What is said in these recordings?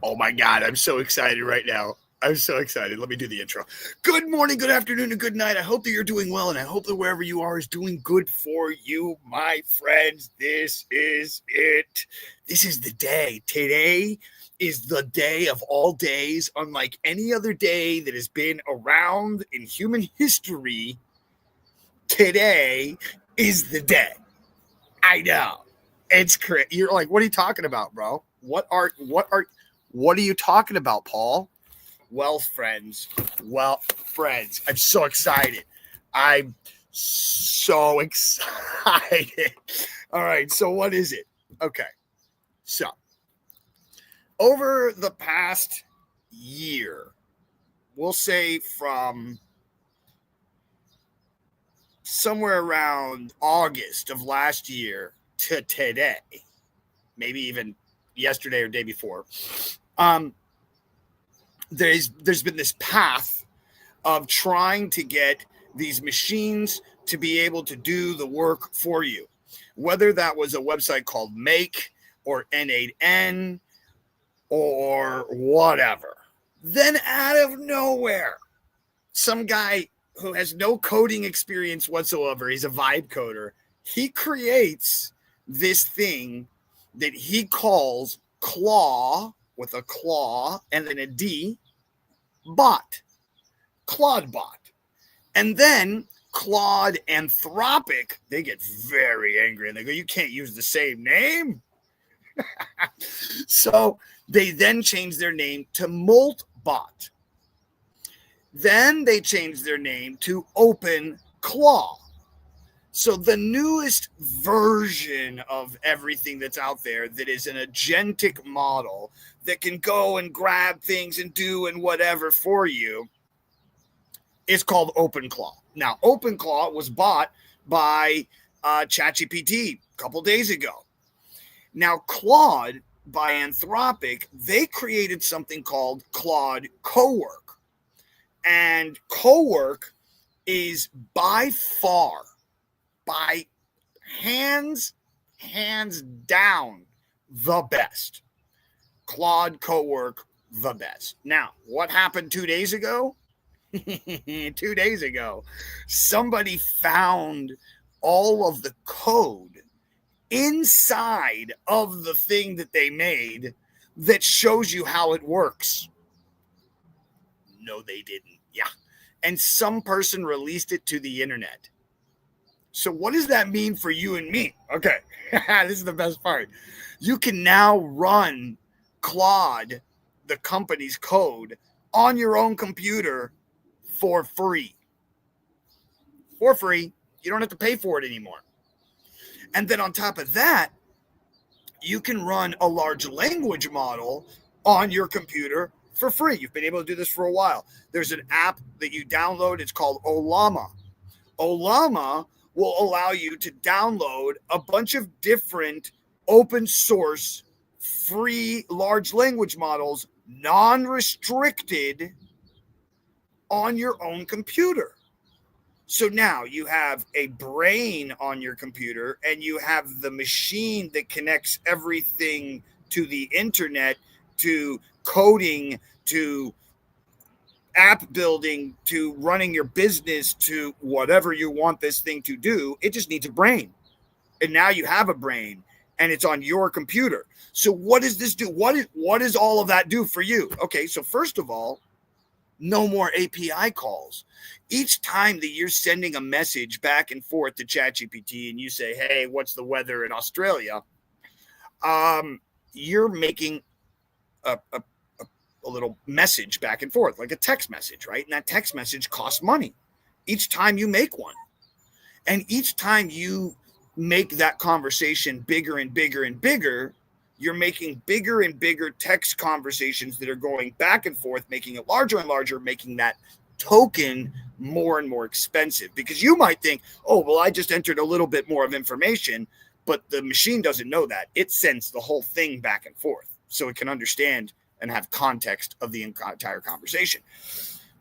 Oh my God, I'm so excited right now. I'm so excited. Let me do the intro. Good morning, good afternoon, and good night. I hope that you're doing well, and I hope that wherever you are is doing good for you, my friends. This is it. This is the day. Today is the day of all days, unlike any other day that has been around in human history. Today is the day. I know. It's crazy. You're like, what are you talking about, bro? What are you talking about, Paul? Well, friends, I'm so excited. I'm so excited. All right, so what is it? Okay, so over the past year, we'll say from somewhere around August of last year to today, maybe even yesterday or day before, there's been this path of trying to get these machines to be able to do the work for you, whether that was a website called Make or N8N or whatever. Then out of nowhere, some guy who has no coding experience whatsoever, he's a vibe coder, he creates this thing that he calls Claw, with a claw and then a D, bot, Claude bot. And then Claude Anthropic, they get very angry and they go, you can't use the same name. So they then change their name to Moltbot. Then they changed their name to Open Claw. So the newest version of everything that's out there that is an agentic model that can go and grab things and do and whatever for you is called OpenClaw. Now, OpenClaw was bought by ChatGPT a couple days ago. Now, Claude by Anthropic, they created something called Claude Cowork. And Cowork is by far, by hands down, the best. Claude Cowork, the best. Now, what happened 2 days ago? 2 days ago, somebody found all of the code inside of the thing that they made that shows you how it works. No, they didn't. Yeah. And some person released it to the internet. So what does that mean for you and me? Okay, this is the best part. You can now run Claude, the company's code, on your own computer for free. For free. You don't have to pay for it anymore. And then on top of that, you can run a large language model on your computer for free. You've been able to do this for a while. There's an app that you download. It's called Ollama. Ollama will allow you to download a bunch of different open source, free large language models, non-restricted, on your own computer. So now you have a brain on your computer and you have the machine that connects everything to the internet, to coding, to app building, to running your business, to whatever you want this thing to do. It just needs a brain. And now you have a brain and it's on your computer. So what does this do? What does all of that do for you? Okay, so first of all, no more API calls. Each time that you're sending a message back and forth to ChatGPT and you say, hey, what's the weather in Australia? You're making a little message back and forth, like a text message, right? And that text message costs money each time you make one. And each time you make that conversation bigger and bigger and bigger, you're making bigger and bigger text conversations that are going back and forth, making it larger and larger, making that token more and more expensive. Because you might think, oh, well, I just entered a little bit more of information, but the machine doesn't know that. It sends the whole thing back and forth so it can understand and have context of the entire conversation,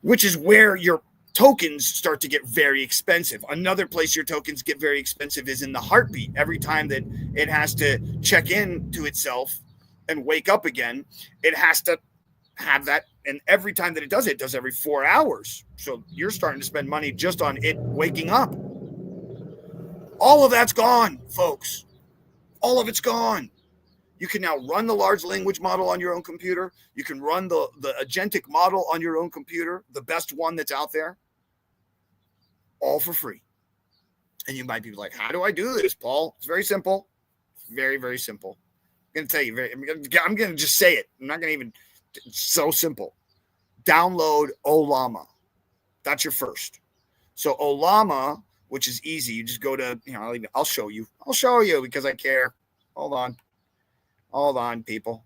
which is where your tokens start to get very expensive. Another place your tokens get very expensive is in the heartbeat. Every time that it has to check in to itself and wake up again, it has to have that. And every time that it does every 4 hours. So you're starting to spend money just on it waking up. All of that's gone, folks. All of it's gone. You can now run the large language model on your own computer. You can run the agentic model on your own computer, the best one that's out there, all for free. And you might be like, how do I do this, Paul? It's very simple. Very, very simple. I'm going to tell you, I'm going to just say it. I'm not going to even, it's so simple. Download Olama. That's your first. So Olama, which is easy. You just go to, I'll show you. I'll show you because I care. Hold on, people.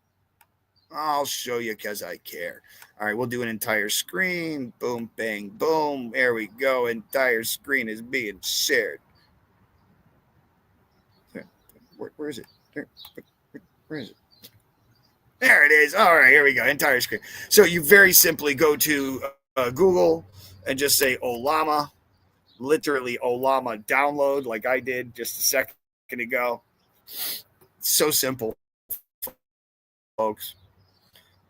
I'll show you because I care. All right, we'll do an entire screen. Boom, bang, boom. There we go. Entire screen is being shared. Where is it? Where is it? There it is. All right, here we go. Entire screen. So you very simply go to Google and just say Olama, literally Olama download, like I did just a second ago. So simple, folks.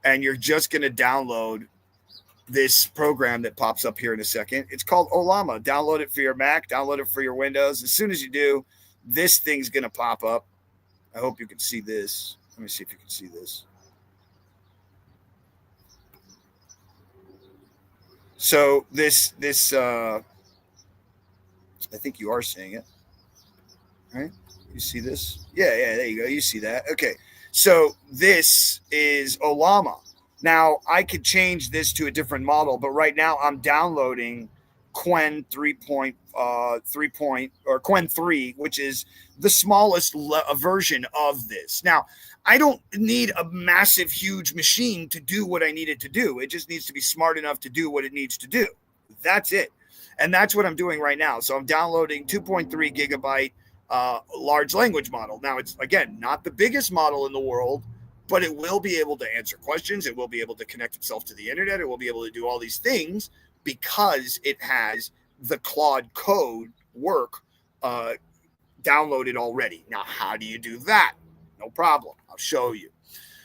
And you're just going to download this program that pops up here in a second. It's called Olama. Download it for your Mac, download it for your Windows. As soon as you do, this thing's going to pop up. I hope you can see this. Let me see if you can see this. So this I think you are seeing it, right? You see this? Yeah, there you go. You see that. Okay. So this is Olama. Now I could change this to a different model, but right now I'm downloading Qwen 3.3 or Qwen 3, which is the smallest version of this. Now, I don't need a massive, huge machine to do what I need it to do. It just needs to be smart enough to do what it needs to do. That's it. And that's what I'm doing right now. So I'm downloading 2.3 gigabyte large language model. Now, it's, again, not the biggest model in the world, but it will be able to answer questions. It will be able to connect itself to the internet. It will be able to do all these things because it has the Claude code work downloaded already. Now, how do you do that? No problem. I'll show you.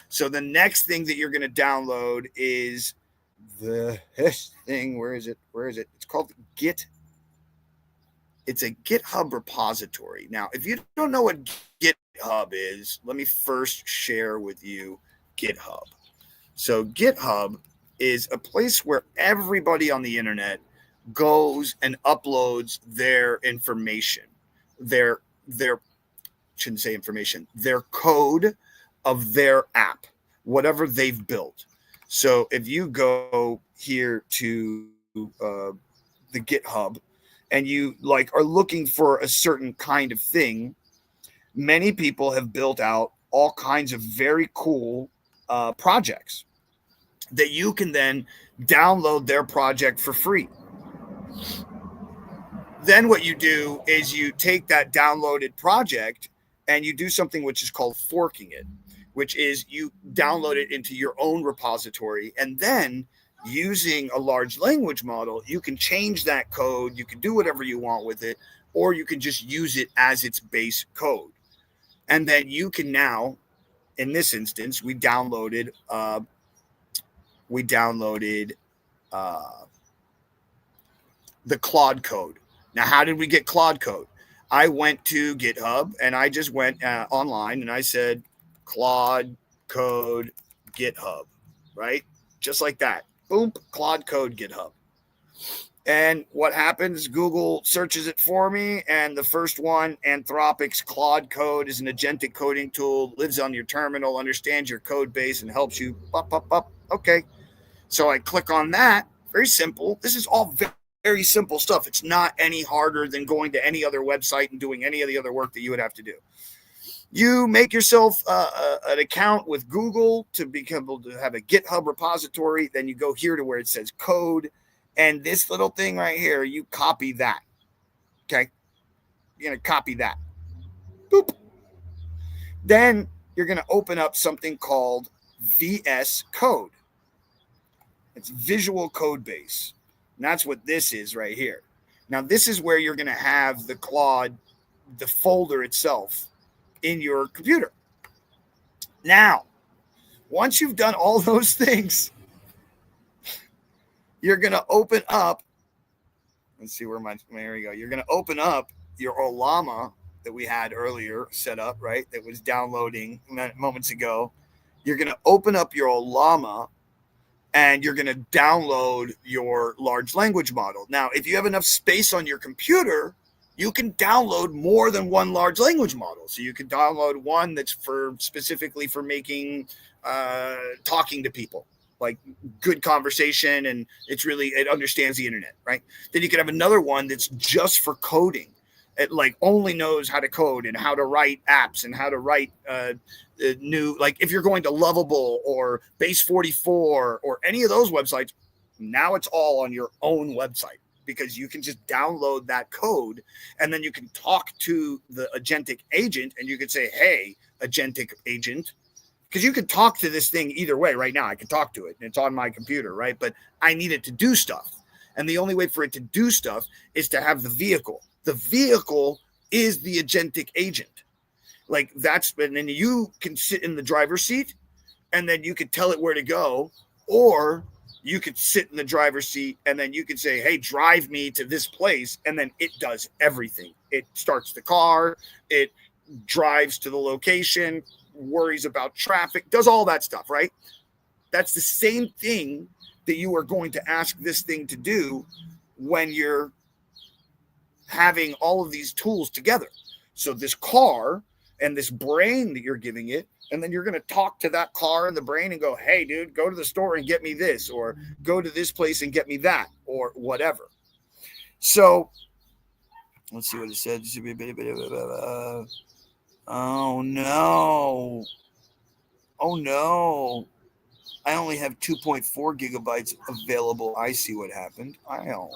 So the next thing that you're going to download is this thing. Where is it? It's called Git. It's a GitHub repository. Now, if you don't know what GitHub is, let me first share with you GitHub. So GitHub is a place where everybody on the internet goes and uploads their information, their shouldn't say information, their code of their app, whatever they've built. So if you go here to the GitHub and you are looking for a certain kind of thing, many people have built out all kinds of very cool projects that you can then download their project for free. Then what you do is you take that downloaded project and you do something which is called forking it, which is you download it into your own repository. And then using a large language model, you can change that code. You can do whatever you want with it, or you can just use it as its base code. And then you can now, in this instance, we downloaded the Claude code. Now, how did we get Claude code? I went to GitHub and I just went online and I said, Claude code GitHub, right? Just like that. Boom, Claude code GitHub. And what happens? Google searches it for me. And the first one, Anthropic's Claude code, is an agentic coding tool, lives on your terminal, understands your code base, and helps you. Okay. So I click on that. Very simple. This is all very simple stuff. It's not any harder than going to any other website and doing any of the other work that you would have to do. You make yourself an account with Google to be able to have a GitHub repository. Then you go here to where it says code. And this little thing right here, you copy that. Okay? You're going to copy that. Boop. Then you're going to open up something called VS Code. It's Visual Code Base. And that's what this is right here. Now, this is where you're going to have the Claude, the folder itself, in your computer. Now, Once you've done all those things, you're going to open up. Let's see there we go. You're going to open up your Olama that we had earlier set up, right? That was downloading moments ago. You're going to open up your Olama and you're going to download your large language model. Now, if you have enough space on your computer, you can download more than one large language model. So you can download one that's specifically for making talking to people, like good conversation, and it understands the internet, right? Then you can have another one that's just for coding. It like only knows how to code and how to write apps and how to write new, like if you're going to Lovable or Base 44 or any of those websites, now it's all on your own website because you can just download that code and then you can talk to the agentic agent and you can say, hey, agentic agent, because you can talk to this thing either way right now. I can talk to it and it's on my computer, right? But I need it to do stuff. And the only way for it to do stuff is to have the vehicle. The vehicle is the agentic agent. Like and then you can sit in the driver's seat and then you could tell it where to go, or you could sit in the driver's seat and then you could say, hey, drive me to this place. And then it does everything. It starts the car, it drives to the location, worries about traffic, does all that stuff, right? That's the same thing that you are going to ask this thing to do when you're having all of these tools together. So this car and this brain that you're giving it, and then you're going to talk to that car and the brain and go, hey, dude, go to the store and get me this, or go to this place and get me that, or whatever. So let's see what it said. Oh, no. Oh, no. I only have 2.4 gigabytes available. I see what happened. Well,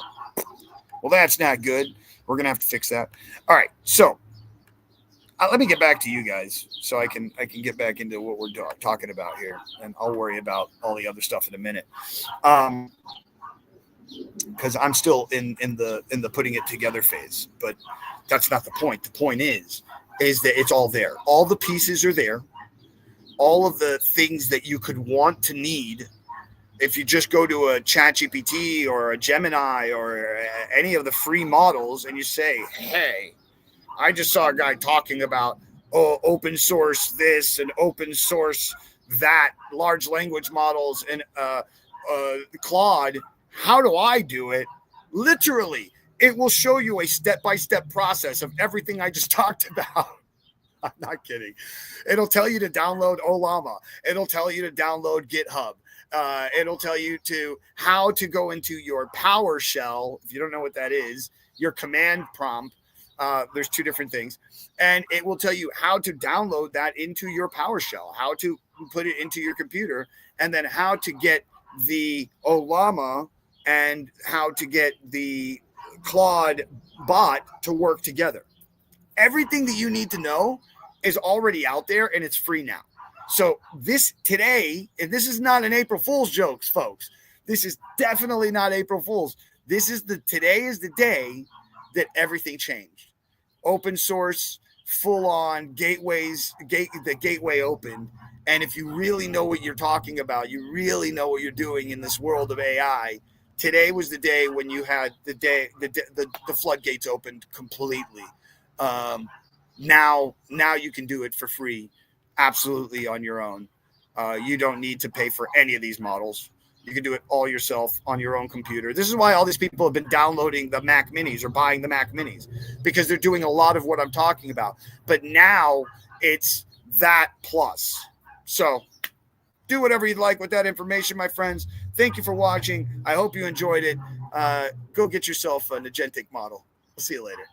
that's not good. We're going to have to fix that. All right. So let me get back to you guys so I can get back into what we're talking about here. And I'll worry about all the other stuff in a minute. Because I'm still in the putting it together phase. But that's not the point. The point is that it's all there. All the pieces are there. All of the things that you could want to need. If you just go to a ChatGPT or a Gemini or any of the free models and you say, hey, I just saw a guy talking about open source this and open source that, large language models and Claude, how do I do it? Literally, it will show you a step-by-step process of everything I just talked about. I'm not kidding. It'll tell you to download Olama. It'll tell you to download GitHub. It'll tell you how to go into your PowerShell. If you don't know what that is, your command prompt. There's two different things. And it will tell you how to download that into your PowerShell, how to put it into your computer, and then how to get the Olama and how to get the Claude bot to work together. Everything that you need to know is already out there and it's free now. So today, and this is not an April Fool's joke, folks. This is definitely not April Fool's. Today is the day that everything changed. Open source, full on gateways, the gateway opened. And if you really know what you're talking about, you really know what you're doing in this world of AI. Today was the day when you had the floodgates opened completely. Now you can do it for free, absolutely on your own. You don't need to pay for any of these models. You can do it all yourself on your own computer. This is why all these people have been downloading the Mac Minis or buying the Mac Minis, because they're doing a lot of what I'm talking about. But now it's that plus. So do whatever you'd like with that information, my friends. Thank you for watching. I hope you enjoyed it. Go get yourself an agentic model. We'll see you later.